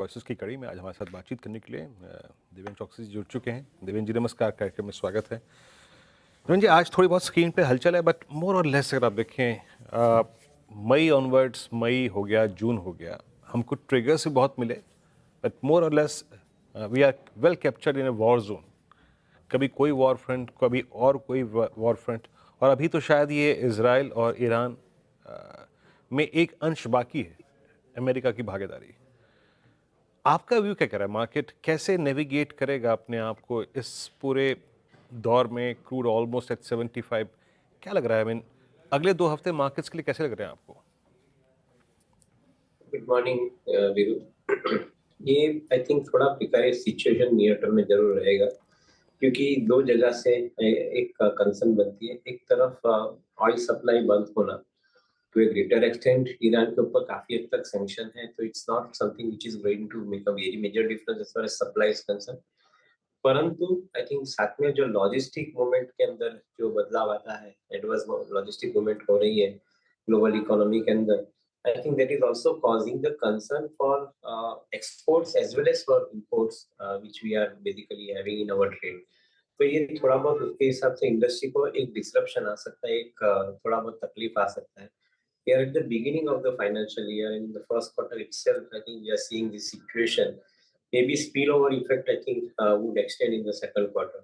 Voices की कड़ी में आज हमारे साथ बातचीत करने के लिए देवेंद्र चौकसी जी जुड़ चुके हैं। देवेंद्र जी नमस्कार, कार्यक्रम में स्वागत है। देवेंद्र जी, आज थोड़ी बहुत स्क्रीन पे हलचल है, बट मोर और लेस अगर आप देखें, मई ऑनवर्ड्स, मई हो गया, जून हो गया, हमको ट्रिगर्स भी बहुत मिले, बट मोर और less we are well captured in a war zone. कभी कोई वॉर फ्रंट, कभी और कोई वॉर फ्रंट, और अभी तो शायद ये इसराइल और ईरान में एक अंश बाकी है, अमेरिका की भागीदारी। आपका व्यू क्या कह रहा है? मार्केट कैसे नेविगेट करेगा अपने आप को इस पूरे दौर में? क्रूड ऑलमोस्ट एट 75, क्या लग रहा है? अगले 2 हफ्ते मार्केट्स के लिए कैसे लग रहे हैं आपको? Good morning Veeru. ये आई थिंक थोड़ा प्रिकारियस सिचुएशन नियर टर्म में जरूर रहेगा, क्योंकि दो जगह से एक कंसर्न बनती है। एक तरफ ऑयल सप्लाई बंद होना, to a greater extent Iran के ऊपर काफी हद तक सैंक्शन है, तो it's not something which is going to make a very major difference as far as supply is concern. परंतु आई थिंक साथ में जो लॉजिस्टिक मूवमेंट के अंदर जो बदलाव आता है, एडवर्स लॉजिस्टिक मूवमेंट हो रही है ग्लोबल इकोनॉमी के अंदर, I think that is also causing the concern for exports as well as for imports which we are basically having in our trade. तो ये थोड़ा बहुत उसके हिसाब से इंडस्ट्री को एक डिसरप्शन आ सकता है, एक थोड़ा बहुत तकलीफ आ सकता है। We are at the beginning of the financial year. In the first quarter itself, I think we are seeing this situation. Maybe spillover effect, I think, would extend in the second quarter.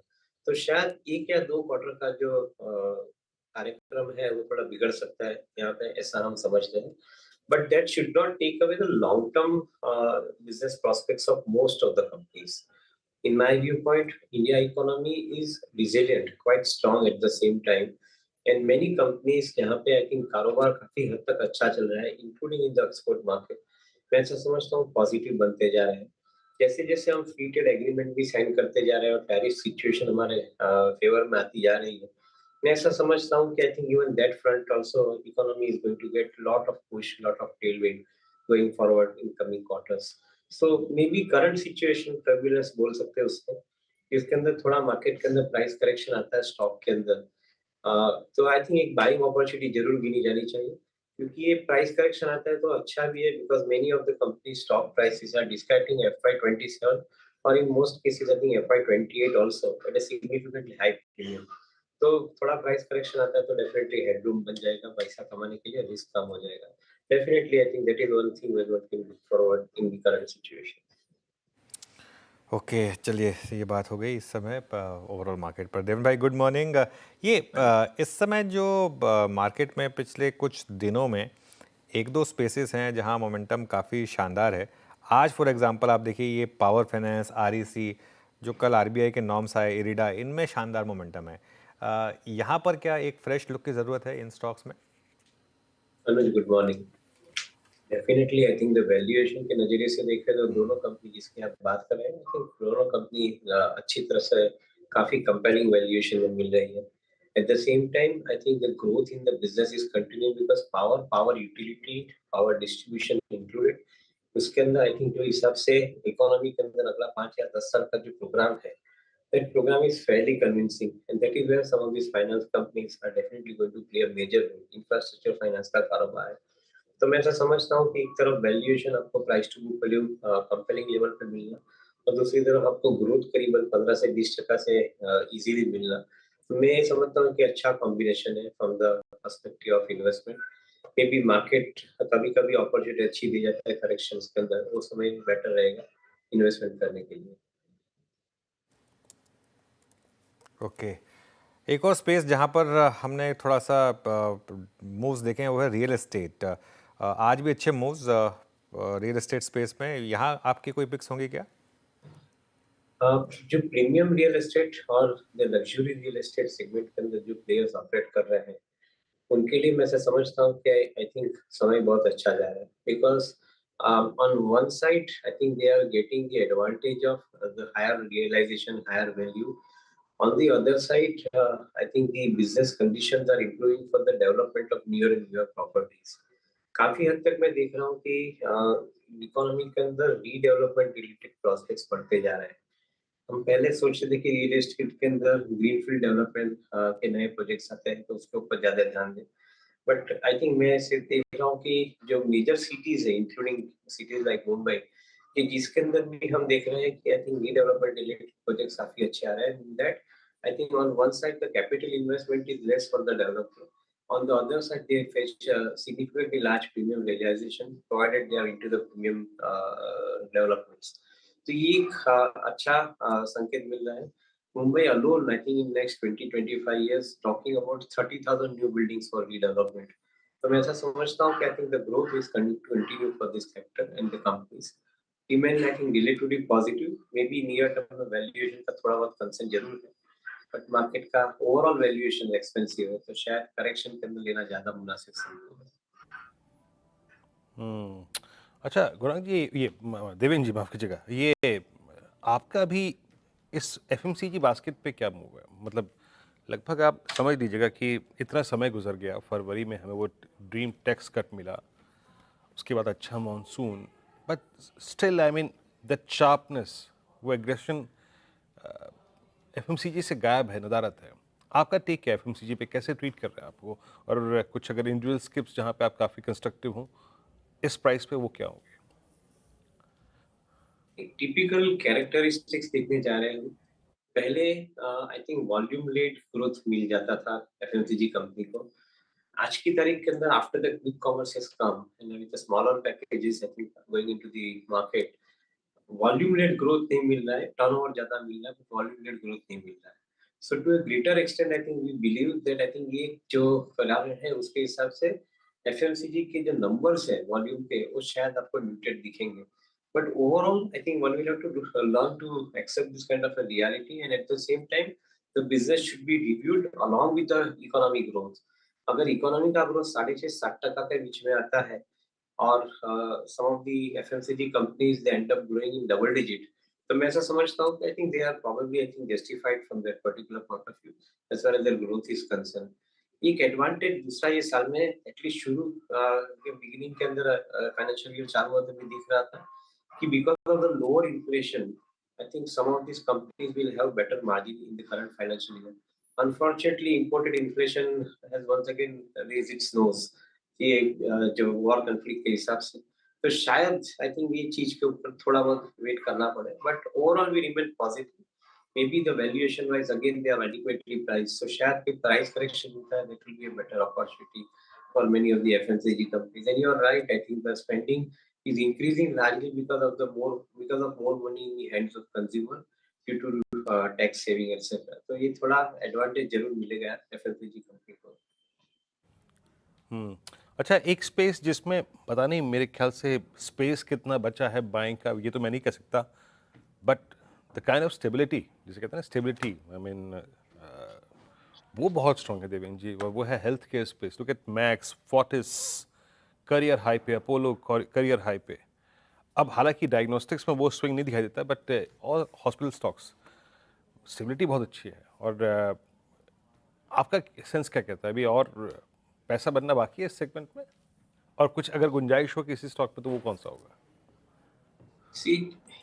तो शायद एक या दो quarter का जो कार्यक्रम है वो थोड़ा बिगड़ सकता है यहाँ पे, ऐसा हम समझते हैं। But that should not take away the long-term business prospects of most of the companies. In my viewpoint, India economy is resilient, quite strong at the same time, and many companies यहाँ पे I think कारोबार काफी हद तक अच्छा चल रहा है, including in the export market. मैं ऐसा समझता हूँ पॉजिटिव बनते जा रहे हैं। जैसे जैसे हम फ्री ट्रेड एग्रीमेंट भी साइन करते जा रहे हैं और टैरिफ सिचुएशन हमारे फेवर में आती जा रही है, मैं ऐसा समझता हूँ कि I think even that front also economy is going to get lot of push, lot of tailwind going forward in coming quarters. So maybe current situation turbulence बोल सकते हैं उसको, इसके अंदर थोड़ा मार्केट के अंदर प्राइस करेक्शन आता है स्टॉक के अंदर। तो आई थिंक एक बाइंग अपॉर्चुनिटी जरूर गिनी जानी चाहिए, क्योंकि ये प्राइस करेक्शन आता है तो अच्छा भी है, because many of the company stock prices are discounting FY 27 और in most cases I think FY 28 also at a significantly high premium. तो थोड़ा प्राइस करेक्शन आता है तो डेफिनेटली हेडरूम बन जाएगा पैसा कमाने के लिए, रिस्क कम हो जाएगा। Definitely I think that is one thing we can look forward in the current situation. Okay, चलिए, ये बात हो गई इस समय ओवरऑल मार्केट पर। देवन भाई, गुड मॉर्निंग। ये इस समय जो मार्केट में पिछले कुछ दिनों में एक दो स्पेसेस हैं जहां मोमेंटम काफ़ी शानदार है। आज फॉर एग्जांपल आप देखिए, ये पावर फाइनेंस, आरईसी, जो कल आरबीआई के नॉर्म्स आए, इरिडा, इनमें शानदार मोमेंटम है। यहाँ पर क्या एक फ्रेश लुक की ज़रूरत है इन स्टॉक्स में? Anuj, good morning. Definitely I think the valuation के नजरिए से देखें तो दोनों कंपनी जिसकी आप बात कर रहे हैं, आई थिंक दोनों कंपनी अच्छी तरह से काफी कंपेलिंग वैल्यूएशन में मिल रही है। At the same time I think the growth in the business is continuing, because power power utility, power distribution included, उसके अंदर आई थिंक जो हिसाब से इकोनॉमी के अंदर अगला 5 या 10 साल का जो प्रोग्राम है, that program is fairly convincing, and that is where some of these finance companies are definitely going to play a major role. Infrastructure finance का कारोबार है, तो मैं ऐसा समझता हूँ कि एक तरफ वैल्यूएशन आपको price to book value comparing level पे मिलना, और दूसरी तरफ आपको ग्रोथ करीबन 15 से 20% से इजीली मिलना। तो मैं समझता हूँ कि अच्छा कॉम्बिनेशन है from the perspective of investment. May be market कभी कभी अपॉर्चुनिटी अच्छी दी जाता है करेक्शंस के अंदर, वो समय बेटर रहेगा इन्वेस्टमेंट करने के लिए। ओके, एक और स्पेस जहाँ पर हमने थोड़ा सा मूव्स देखे हैं वो है रियल एस्टेट। आज भी अच्छे मूव्स रियल एस्टेट स्पेस में। यहाँ आपके कोई पिक्स होंगे क्या? जो प्रीमियम रियल एस्टेट और the luxury real estate segment के अंदर जो प्लेयर्स ऑपरेट कर रहे हैं, उनके लिए मैं ऐसा समझता हूँ कि आई थिंक समय बहुत अच्छा जा रहा है, because on one side I think they are getting the advantage of the higher realization, higher value. On the other side, I think the business conditions are improving for the development of newer and newer properties. काफी हद तक मैं देख रहा हूँ कि economy के अंदर रीडेवलपमेंट रिलेटेड प्रोस्पेक्ट्स बढ़ते जा रहे हैं। हम पहले सोचते थे कि रियल एस्टेट के अंदर ग्रीनफील्ड डेवलपमेंट के नए प्रोजेक्ट्स आते हैं तो उसके ऊपर ज्यादा ध्यान दें, बट आई थिंक मैं सिर्फ देख रहा हूँ कि जो मेजर सिटीज है, इंक्लूडिंग सिटीज लाइक मुंबई, कि जिसके अंदर भी हम देख रहे हैं कि I think redevelopment related projects काफी अच्छे आ रहे हैं, that I think on one side the capital investment is less for the developer, on the other side they fetch significantly large premium realization provided they are into the premium developments. तो ये एक अच्छा संकेत मिल रहा है. Mumbai alone, I think in next 20-25 years, talking about 30,000 new buildings for redevelopment. तो मैं ऐसा समझता हूँ कि I think the growth is continue for this sector and the companies. Remain I think relatively positive. Maybe near term में valuation का थोड़ा बहुत concern जरूर है. बट मार्केट का ओवरऑल वैल्यूएशन एक्सपेंसिव है, तो शायद करेक्शन के अंदर लेना ज्यादा मुनासिब समझूंगा. अच्छा गौरांग जी, ये देवेंद्र जी माफ़ कीजिएगा, ये आपका भी इस एफएमसीजी बास्केट पे क्या मूव है? मतलब लगभग आप समझ लीजिएगा कि इतना समय गुजर गया, फरवरी में हमें वो ड्रीम टैक्स कट मिला, उसके बाद अच्छा monsoon, but still I mean that sharpness, वो एग्रेशन एफएमसीजी से गायब है, नदारत है. आपका टेक क्या है एफएमसीजी पे, कैसे ट्रीट कर रहे हैं आपको? और कुछ अगर इंडिविजुअल स्किप्स जहाँ पे आप काफ़ी कंस्ट्रक्टिव हों इस प्राइस पे, वो क्या होंगे? एक टिपिकल कैरेक्टरिस्टिक्स देखने जा रहे हैं. पहले I think volume led growth मिल जाता था एफएमसीजी कंपनी को. आज की तारीख के अंदर after the quick commerce has come and with the smaller packages I think going into the market, volume led growth नहीं मिल रहा है, टर्नओवर ज्यादा मिल रहा है, बट वॉल्यूम लेड ग्रोथ नहीं मिल रहा है. So to a greater extent I think we believe that I think ये जो फिलहाल है उसके हिसाब से एफएमसीजी के जो नंबर्स है वॉल्यूम के, वो शायद आपको म्यूटेड दिखेंगे. But overall I think one will have to learn to accept this kind of a reality and at the same time the business should be reviewed along with the economy growth. अगर economy का growth 6.5-7% के बीच में आता है और some of the FMCG companies they end up growing in double digit. तो मैं ऐसा समझता हूँ कि I think they are probably I think justified from that particular point of view as far as their growth is concerned. एक advantage दूसरा ये साल में एटलीस्ट शुरू के बिगिनिंग के अंदर फाइनेंशियल ईयर चालू होते में दिख रहा था कि because of the lower inflation I think some of this companies will have better margin in the current financial year. Unfortunately, imported inflation has once again raised its nose. ये जो war conflict के हिसाब से, तो शायद आई think ये चीज के ऊपर थोड़ा बहुत वेट करना पड़े, but overall we remain positive. Maybe the valuation wise again they are adequately price, so शायद कोई प्राइस करेक्शन होता है, that will be a better opportunity for many of the FMCG companies. And you are right, I think the spending is increasing largely because of more money in the hands of consumer due to tax saving etc. तो ये थोड़ा advantage जरूर मिलेगा FMCG company को. हम्म. अच्छा, एक space जिसमें पता नहीं मेरे ख्याल से स्पेस कितना बचा है बाइंग का, ये तो मैं नहीं कह सकता, but the kind of stability जिसे कहते हैं ना, स्टेबिलिटी, आई मीन वो बहुत स्ट्रांग है देवेंद्र जी. और वो है health care space. Look at max, Fortis career high पे, अपोलो करियर हाई पे. अब हालांकि डायग्नोस्टिक्स में वो स्विंग नहीं दिखाई देता, बट और हॉस्पिटल स्टॉक्स स्टेबिलिटी बहुत अच्छी है. और आपका सेंस क्या कहता है, अभी और पैसा बनना बाकी है इस सेगमेंट में, और कुछ अगर गुंजाइश हो किसी स्टॉक पे तो वो कौन सा होगा? सी,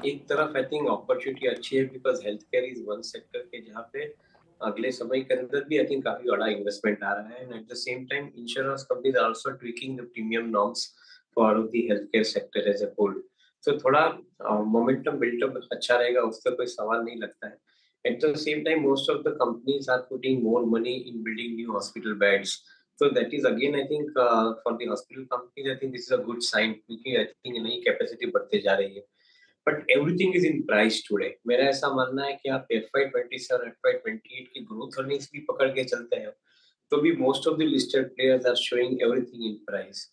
एक तरफ आई थिंक अपॉर्चुनिटी अच्छी है because health care is one sector के जहाँ पे अगले समय के अंदर भी आई थिंक काफी बड़ा इन्वेस्टमेंट आ रहा है. And at the same time insurance companies are also tweaking the premium norms for the health care sector as a whole. तो थोड़ा मोमेंटम बिल्टअप अच्छा रहेगा, उसका कोई सवाल नहीं लगता है. At the same time most of the companies are putting more money in building new hospital beds. So that is again I think for the hospital companies I think this is a good sign क्योंकि I think नई capacity बढ़ते जा रही है. But everything is in price today. मेरा ऐसा मानना है कि आप FY27 FY28 की ग्रोथ अर्निंग्स भी पकड़ के चलते हैं तो भी most of the listed players are showing everything in price.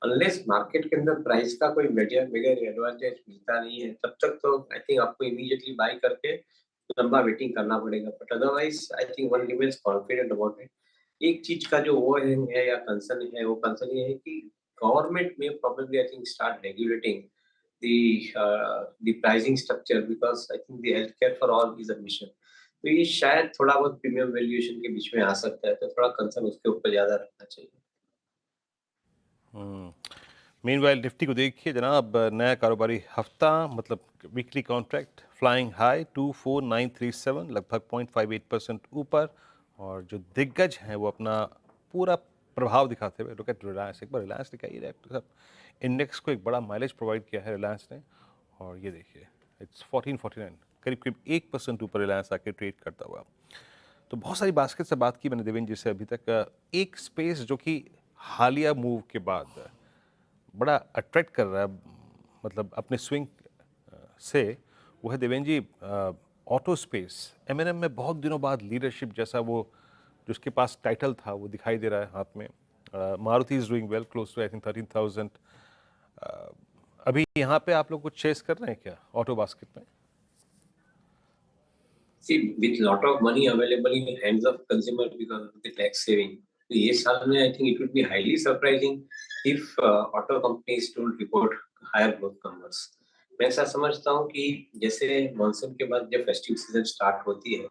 Unless market के अंदर प्राइस का कोई मेजर मेजर एडवांटेज मिलता नहीं है तब तक तो आई थिंक आपको इमीडिएटली बाय करके लंबा वेटिंग करना पड़ेगा. But otherwise I think one remains confident about it. एक चीज का जो ओवरहैंग है या कंसर्न है, वो कंसर्न ये है कि गवर्नमेंट में probably I think start regulating the pricing structure because I think the healthcare for all is a mission. तो ये शायद थोड़ा बहुत प्रीमियम वैल्यूएशन के बीच में आ सकता है, तो थोड़ा कंसर्न उसके ऊपर ज्यादा रखना चाहिए. मीनवाइल निफ्टी को देखिए जनाब, नया कारोबारी हफ्ता मतलब वीकली कॉन्ट्रैक्ट फ्लाइंग हाई 24937, लगभग 0.58% ऊपर. और जो दिग्गज हैं वो अपना पूरा प्रभाव दिखाते हुए, लुक एट रिलायंस, एक बार रिलायंस दिखाइए. इंडेक्स को एक बड़ा माइलेज प्रोवाइड किया है रिलायंस ने. और ये देखिए इट्स 1449, करीब करीब 1% ऊपर रिलायंस आके ट्रेड करता हुआ। तो बहुत सारी बास्केट से बात की मैंने देवेंद्र जी से अभी तक। एक स्पेस जो कि हालिया मूव के बाद बड़ा अट्रैक्ट कर रहा है, मतलब अपने स्विंग से, वो है देवेंद्र जी ऑटो स्पेस। एमएनएम में बहुत दिनों बाद लीडरशिप जैसा वो जो उसके पास टाइटल था वो दिखाई दे रहा है हाथ में। Maruti is doing well, close to I think 13,000। अभी यहाँ पे आप लोग कुछ चेस कर रहे हैं क्या ऑटो बास्केट में? See, with lot of money available in the hands of consumer because of the tax saving, तो ये साल में I think it would be highly surprising if auto companies don't report higher growth numbers. मैं ऐसा समझता हूँ कि जैसे मॉनसून के बाद जब फेस्टिव सीजन स्टार्ट होती है,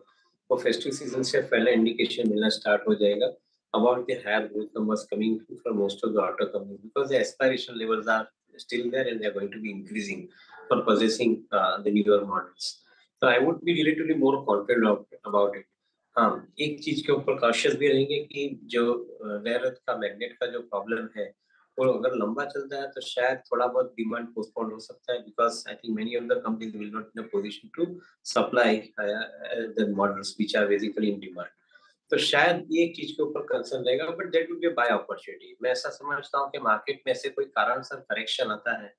वो फेस्टिव सीजन से पहले इंडिकेशन मिलना स्टार्ट हो जाएगा about the higher growth numbers coming from most of the auto companies because the aspiration levels are still there and they are going to be increasing for possessing the newer models. So I would be relatively more confident about it. हाँ, एक चीज के ऊपर cautious भी रहेंगे कि जो rare earth का मैग्नेट का जो प्रॉब्लम है वो अगर लंबा चलता है तो शायद थोड़ा बहुत डिमांड पोस्टपोन हो सकता है because I think many of the companies will not in a position to supply the models which are basically in demand. तो शायद ये एक चीज के ऊपर कंसर्न रहेगा but that would be buy opportunity. मैं ऐसा समझता हूँ कि मार्केट में से कोई कारण से करेक्शन आता है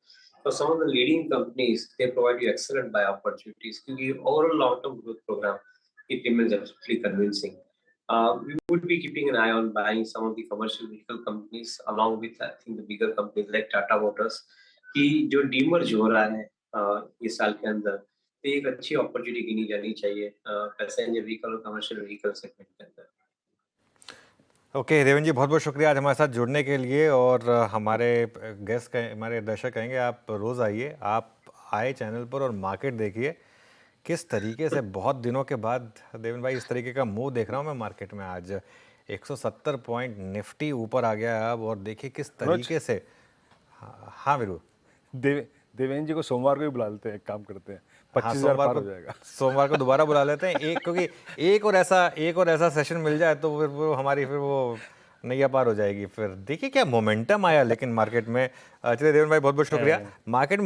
तो some of the leading companies they provide you excellent buy opportunities क्योंकि overall long term growth program it remains absolutely convincing. We would be keeping an eye on buying some of the commercial vehicle companies along with I think the bigger companies like Tata Motors कि जो demerge हो रहा है ये साल के अंदर तो एक अच्छी अपॉर्चुनिटी गिनी जानी चाहिए पैसेंजर व्हीकल और कमर्शियल व्हीकल सेगमेंट के अंदर। ओके देवेंद्र जी, बहुत बहुत शुक्रिया आज हमारे साथ जुड़ने के लिए। और हमारे गेस्ट हमारे दर्शक कहेंगे आप रोज़ आइए, आप आए चैनल पर और मार्केट देखिए किस तरीके से बहुत दिनों के बाद देवेंद्र भाई इस तरीके का मूव देख रहा हूँ मैं मार्केट में। आज 170 पॉइंट निफ्टी ऊपर आ गया है अब, और देखिए किस तरीके से। हाँ वीरू, देवेंद्र जी को सोमवार को ही बुला लेते हैं, एक काम करते हैं, हाँ 25,000 पार हो जाएगा। सोमवार को दोबारा बुला लेते हैं एक, क्योंकि एक और ऐसा सेशन मिल जाए तो फिर वो हमारी फिर वो नैया पार हो जाएगी। फिर देखिए क्या मोमेंटम आया लेकिन मार्केट में। चलिए देवेंद्र भाई बहुत बहुत शुक्रिया। मार्केट